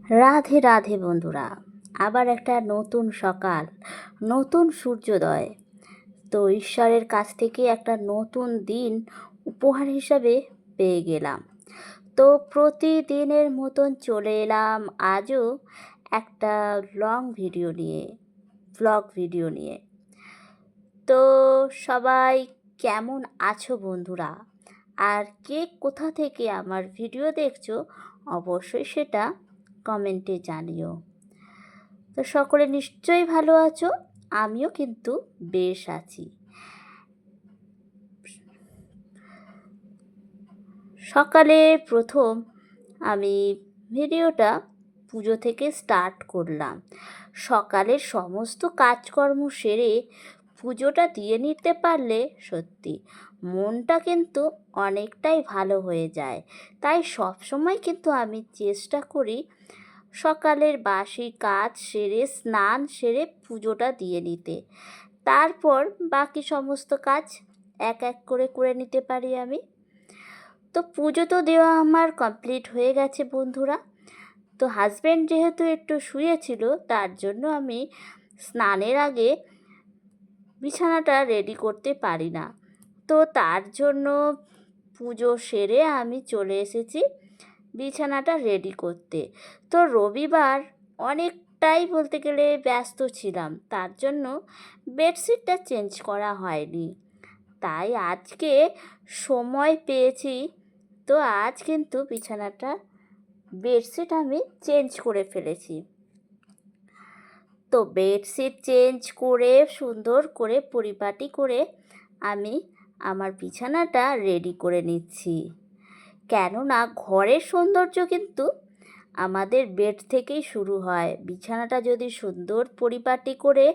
রাধে রাধে বন্ধুরা, আবার একটা নতুন সকাল, নতুন সূর্যোদয়। তো ঈশ্বরের কাছ থেকে একটা নতুন দিন উপহার হিসাবে পেয়ে গেলাম। তো প্রতিদিনের মতন চলে এলাম আজও একটা লং ভিডিও নিয়ে, ব্লগ ভিডিও নিয়ে। তো সবাই কেমন আছো বন্ধুরা? আর কে কোথা থেকে আমার ভিডিও দেখছো অবশ্যই সেটা কমেন্টে জানিও। তো সকলে নিশ্চয়ই ভালো আছো, আমিও কিন্তু বেশ আছি। সকালে প্রথম আমি ভিডিওটা পুজো থেকে স্টার্ট করলাম। সকালের সমস্ত কাজকর্ম সেরে পুজোটা দিয়ে নিতে পারলে সত্যি মনটা কিন্তু অনেকটাই ভালো হয়ে যায়। তাই সবসময় কিন্তু আমি চেষ্টা করি সকালের বাসি কাজ সেরে স্নান সেরে পুজোটা দিয়ে নিতে। তারপর বাকি সমস্ত কাজ এক এক করে করে নিতে পারি আমি। তো পুজো তো দেওয়া আমার কমপ্লিট হয়ে গেছে বন্ধুরা। তো হাজব্যান্ড যেহেতু একটু শুয়েছিল, তার জন্য আমি স্নানের আগে বিছানাটা রেডি করতে পারি না। তো তার জন্য পুজো সেরে আমি চলে এসেছি বিছানাটা রেডি করতে। তো রবিবার অনেকটাই বলতে গেলে ব্যস্ত ছিলাম, তার জন্য বেডশিটটা চেঞ্জ করা হয়নি। তাই আজকে সময় পেয়েছি, তো আজ কিন্তু বিছানাটা বেডশিট আমি চেঞ্জ করে ফেলেছি। তো বেডশিট চেঞ্জ করে সুন্দর করে পরিপাটি করে আমি আমার বিছানাটা রেডি করে নিচ্ছি। কেননা ঘরের সৌন্দর্য কিন্তু আমাদের বেড থেকেই শুরু হয়। বিছানাটা যদি সুন্দর পরিপাটি করে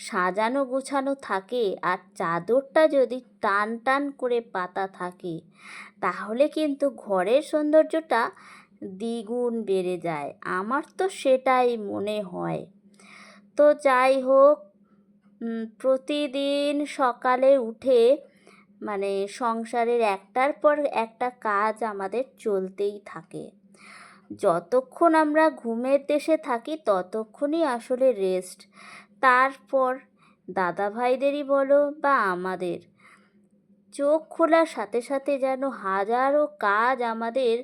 সাজানো গোছানো থাকে আর চাদরটা যদি টান টান করে পাতা থাকে, তাহলে কিন্তু ঘরের সৌন্দর্যটা দ্বিগুণ বেড়ে যায়। আমার তো সেটাই মনে হয়। তো যাই হোক, প্রতিদিন সকালে উঠে মানে সংসারের একটার পর একটা কাজ আমাদের চলতেই থাকে। যতক্ষণ আমরা ঘুমের দেশে থাকি ততক্ষণই আসলে রেস্ট। তারপর দাদা ভাইদেরই বলো বা আমাদের, চোখ খোলার সাথে সাথে যেন হাজারো কাজ আমাদের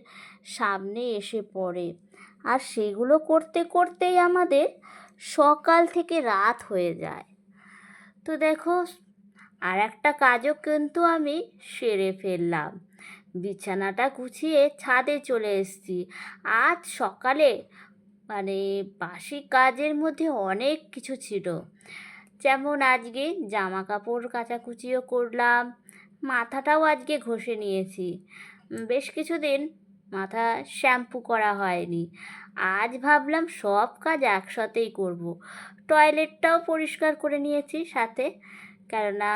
সামনে এসে পড়ে, আর সেগুলো করতে করতেই আমাদের সকাল থেকে রাত হয়ে যায়। তো দেখো, আর একটা কাজও কিন্তু আমি সেরে ফেললাম। বিছানাটা গুছিয়ে ছাদে চলে এসেছি। আজ সকালে মানে বাসি কাজের মধ্যে অনেক কিছু ছিল। যেমন আজকে জামা কাপড় কাচাকুচিও করলাম, মাথাটাও আজকে ঘষে নিয়েছি। বেশ কিছুদিন মাথা শ্যাম্পু করা হয়নি। আজ ভাবলাম সব কাজ একসাথেই করব। টয়লেটটাও পরিষ্কার করে নিয়েছি সাথে, কেননা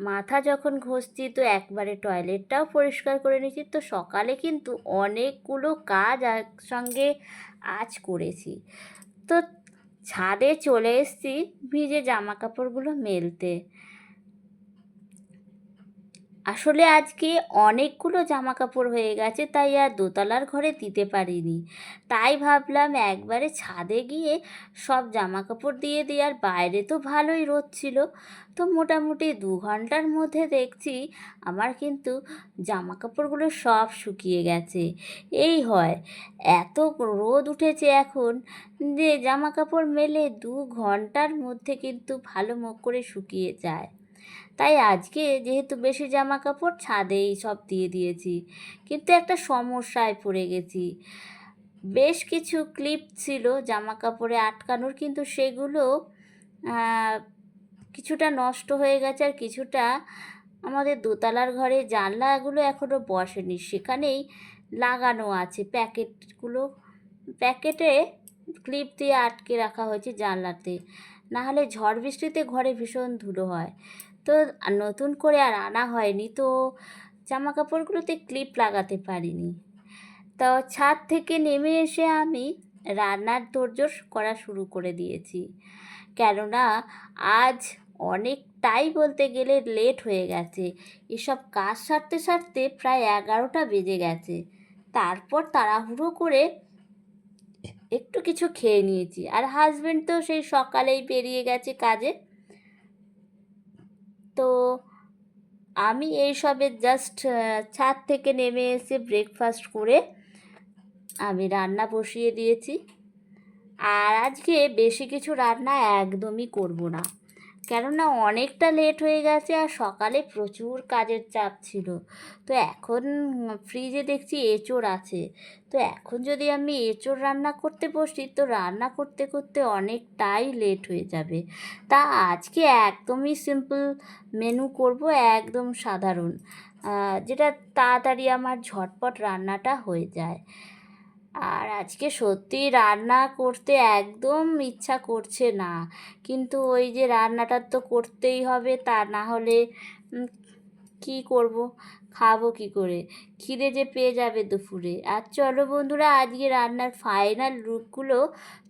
মাথা যখন ঘষছি তো একবারে টয়লেটটাও পরিষ্কার করে নিয়েছি। তো সকালে কিন্তু অনেকগুলো কাজ একসঙ্গে আজ করেছি। তো ছাদে চলে এসেছি ভিজে জামা কাপড়গুলো মেলতে। আসলে আজকে অনেকগুলো জামা কাপড় হয়ে গেছে, তাই আর দোতলার ঘরে দিতে পারিনি। তাই ভাবলাম একবারে ছাদে গিয়ে সব জামা কাপড় দিয়ে দিই। আর বাইরে তো ভালোই রোদ ছিল, তো মোটামুটি 2 ঘন্টার মধ্যে দেখছি আমার কিন্তু জামা কাপড়গুলো সব শুকিয়ে গেছে। এই হয়, এত রোদ উঠেছে এখন যে জামা কাপড় মেলে 2 ঘন্টার মধ্যে কিন্তু ভালো মুখ করে শুকিয়ে যায়। তাই আজকে যেহেতু বেশি জামা কাপড় ছাদেই সব দিয়ে দিয়েছি। কিন্তু একটা সমস্যায় পড়ে গেছি। বেশ কিছু ক্লিপ ছিল জামা কাপড়ে আটকানোর, কিন্তু সেগুলো কিছুটা নষ্ট হয়ে গেছে আর কিছুটা আমাদের দোতলার ঘরে জানলাগুলো এখনও বসেনি, সেখানেই লাগানো আছে প্যাকেটগুলো। প্যাকেটে ক্লিপ দিয়ে আটকে রাখা হয়েছে জানলাতে, নাহলে ঝড় বৃষ্টিতে ঘরে ভীষণ ধুলো হয়। তো নতুন করে আর আনা হয়নি, তো জামা কাপড়গুলোতে ক্লিপ লাগাতে পারিনি। তো ছাদ থেকে নেমে এসে আমি রান্নার তোড়জোড় করা শুরু করে দিয়েছি। কেননা আজ অনেকটাই বলতে গেলে লেট হয়ে গেছে। এসব কাজ সারতে সারতে প্রায় 11টা বেজে গেছে। তারপর তাড়াহুড়ো করে একটু কিছু খেয়ে নিয়েছি। আর হাজব্যান্ড তো সেই সকালেই বেরিয়ে গেছে কাজে। তো আমি এই সবে জাস্ট ছাদ থেকে নেমে এসে ব্রেকফাস্ট করে আমি রান্না বসিয়ে দিয়েছি। আর আজকে বেশি কিছু রান্না একদমই করব না, কেননা অনেকটা লেট হয়ে গেছে আর সকালে প্রচুর কাজের চাপ ছিল। তো এখন ফ্রিজে দেখছি এঁচোড় আছে, তো এখন যদি আমি এঁচোড় রান্না করতে বসি তো রান্না করতে করতে অনেকটাই লেট হয়ে যাবে। তা আজকে একদমই সিম্পল মেনু করব, একদম সাধারণ, যেটা তাড়াতাড়ি আমার ঝটপট রান্নাটা হয়ে যায়। আর আজকে সত্যি রান্না করতে একদম ইচ্ছা করছে না, কিন্তু ওই যে রান্নাটা তো করতেই হবে, তা না হলে কী করব, খাবো কী করে, খিদে যে পেয়ে যাবে দুপুরে। আর চলো বন্ধুরা, আজকে রান্নার ফাইনাল লুকগুলো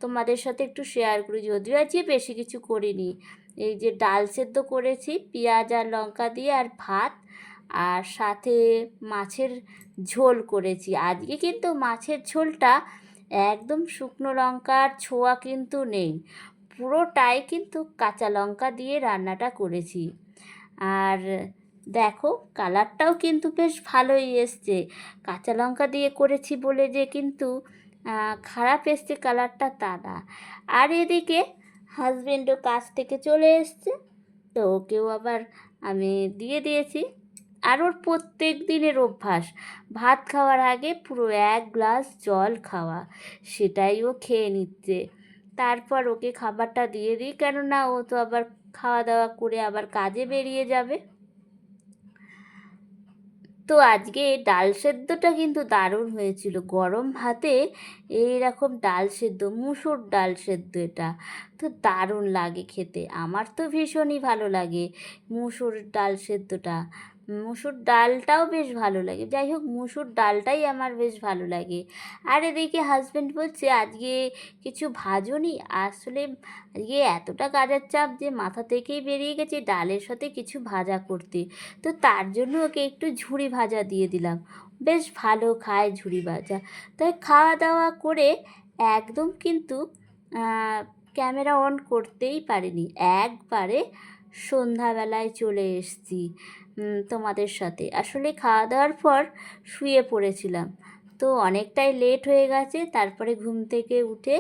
তোমাদের সাথে একটু শেয়ার করি। যদিও আজকে বেশি কিছু করিনি, এই যে ডাল সেদ্ধ করেছি পেঁয়াজ আর লঙ্কা দিয়ে, আর ভাত, আর সাথে মাছের ঝোল করেছি। আজকে কিন্তু মাছের ঝোলটা একদম শুকনো লঙ্কার ছোঁয়া কিন্তু নেই, পুরোটাই কিন্তু কাঁচা লঙ্কা দিয়ে রান্নাটা করেছি। আর দেখো কালারটাও কিন্তু বেশ ভালোই এসছে, কাঁচা লঙ্কা দিয়ে করেছি বলে যে কিন্তু খারাপ এসছে কালারটা তা না। আর এদিকে হাজবেন্ডও কাজ থেকে চলে এসছে, তো ওকেও আবার আমি দিয়ে দিয়েছি। আর ওর প্রত্যেক দিনের অভ্যাস ভাত খাওয়ার আগে পুরো 1 গ্লাস জল খাওয়া, সেটাই ও খেয়ে নিচ্ছে। তারপর ওকে খাবারটা দিয়ে দিই, কেননা ও তো আবার খাওয়া দাওয়া করে আবার কাজে বেরিয়ে যাবে। তো আজকে ডাল সেদ্ধটা কিন্তু দারুণ হয়েছিল, গরম ভাতে এইরকম ডাল সেদ্ধ, মুসুর ডাল সেদ্ধ, এটা তো দারুণ লাগে খেতে, আমার তো ভীষণই ভালো লাগে মুসুর ডাল সেদ্ধটা। মুসুর ডালটাও বেশ ভালো লাগে, যাই হোক মুসুর ডালটাই আমার বেশ ভালো লাগে। আর এদিকে হাজব্যান্ড বলছে আজকে কিছু ভাজনি, আসলে আজকে এতটা কাজের চাপ যে মাথা থেকেই বেরিয়ে গেছে ডালের সাথে কিছু ভাজা করতে, তো তার জন্য ওকে একটু ঝুড়ি ভাজা দিয়ে দিলাম, বেশ ভালো খায় ঝুড়ি ভাজা। তাই খাওয়া দাওয়া করে একদম কিন্তু ক্যামেরা অন করতেই পারিনি, একবারে সন্ধ্যাবেলায় চলে এসেছি তোমাদের সাথে। আসলে খাওয়া দাওয়ার পর শুয়ে পড়েছিলাম, তো অনেকটাই লেট হয়ে গেছে। তারপরে ঘুম থেকে উঠে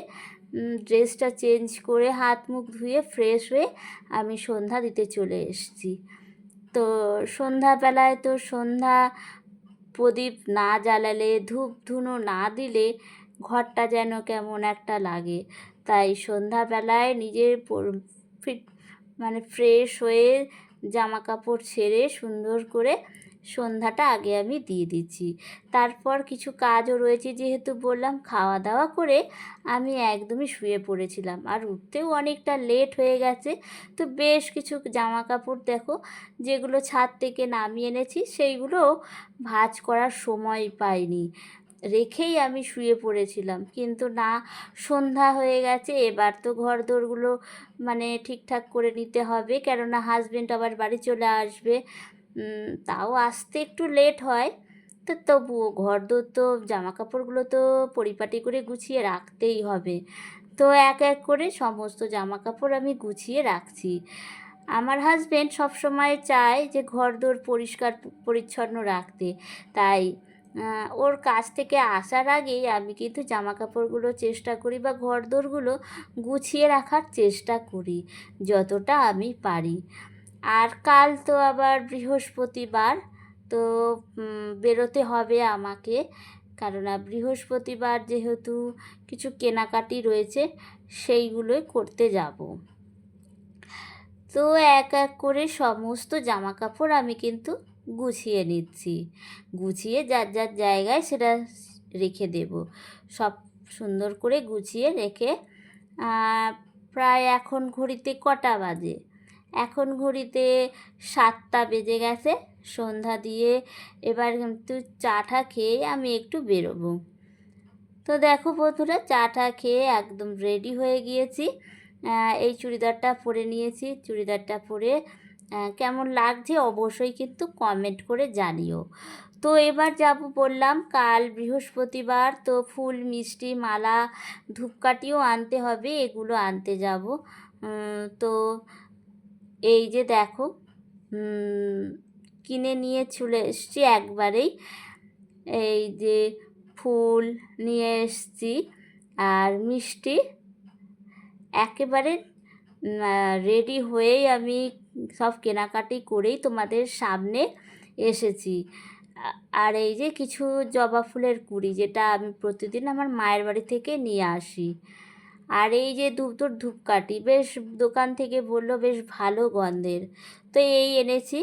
ড্রেসটা চেঞ্জ করে হাত মুখ ধুয়ে ফ্রেশ হয়ে আমি সন্ধ্যা দিতে চলে এসেছি। তো সন্ধ্যাবেলায় তো সন্ধ্যা প্রদীপ না জ্বালালে, ধূপ ধুনো না দিলে ঘরটা যেন কেমন একটা লাগে। তাই সন্ধ্যাবেলায় নিজের মানে ফ্রেশ হয়ে জামা কাপড় ছেড়ে সুন্দর করে সন্ধ্যাটা আগে আমি দিয়ে দিচ্ছি। তারপর কিছু কাজও রয়েছে, যেহেতু বললাম খাওয়া দাওয়া করে আমি একদমই শুয়ে পড়েছিলাম, আর উঠতেও অনেকটা লেট হয়ে গেছে। তো বেশ কিছু জামা কাপড় দেখো যেগুলো ছাদ থেকে নামিয়ে এনেছি, সেইগুলো ভাঁজ করার সময় পাইনি, রেখেই আমি শুয়ে পড়েছিলাম। কিন্তু না, সন্ধ্যা হয়ে গেছে, এবার তো ঘরদোরগুলো মানে ঠিকঠাক করে নিতে হবে, কেননা হাজবেন্ড আবার বাড়ি চলে আসবে। তাও আসতে একটু লেট হয়, তো তবুও ঘরদোর তো জামা কাপড়গুলো তো পরিপাটি করে গুছিয়ে রাখতেই হবে। তো এক এক করে সমস্ত জামা কাপড় আমি গুছিয়ে রাখছি। আমার হাজবেন্ড সবসময় চায় যে ঘরদোর পরিষ্কার পরিচ্ছন্ন রাখতে, তাই ওর কাছ থেকে আসার আগেই আমি কিন্তু জামা কাপড়গুলো চেষ্টা করি বা ঘরদোরগুলো গুছিয়ে রাখার চেষ্টা করি যতটা আমি পারি। আর কাল তো আবার বৃহস্পতিবার, তো বেরোতে হবে আমাকে, কেননা বৃহস্পতিবার যেহেতু কিছু কেনাকাটি রয়েছে সেইগুলোই করতে যাব। তো এক এক করে সমস্ত জামা কাপড় আমি কিন্তু গুছিয়ে নিচ্ছি, গুছিয়ে যার যার জায়গায় সেটা রেখে দেব। সব সুন্দর করে গুছিয়ে রেখে প্রায় এখন ঘড়িতে কটা বাজে, এখন ঘড়িতে 7টা বেজে গেছে। সন্ধ্যা দিয়ে এবার কিন্তু চা টা খেয়ে আমি একটু বেরোবো। তো দেখো বন্ধুরা, চা টা খেয়ে একদম রেডি হয়ে গিয়েছি। এই চুড়িদারটা পরে নিয়েছি, চুড়িদারটা পরে কেমন লাগছে অবশ্যই কিন্তু কমেন্ট করে জানিও। তো এবার যাব বললাম, কাল বৃহস্পতিবার, তো ফুল মিষ্টি মালা ধূপকাঠিও আনতে হবে, এগুলো আনতে যাব। তো এই যে দেখো, কিনে নিয়ে চলে এসছি একবারেই। এই যে ফুল নিয়ে এসছি আর মিষ্টি, একেবারে রেডি হয়েই আমি সব কেনাকাটি করেই তোমাদের সামনে এসেছি। আর এই যে কিছু জবা ফুলের কুঁড়ি, যেটা আমি প্রতিদিন আমার মায়ের বাড়ি থেকে নিয়ে আসি। আর এই যে ধূপকাঠি, বেশ দোকান থেকে বললো বেশ ভালো গন্ধের, তো এই এনেছি।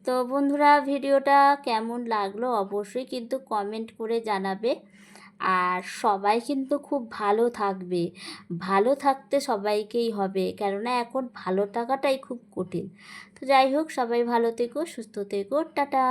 তো বন্ধুরা, ভিডিওটা কেমন লাগলো অবশ্যই কিন্তু কমেন্ট করে জানাবে। আর সবাই কিন্তু খুব ভালো থাকবে, ভালো থাকতে সবাইকেই হবে, কেননা এখন ভালো থাকাটাই খুব কঠিন। তো যাই হোক, সবাই ভালো থেকো, সুস্থ থেকো, টাটা।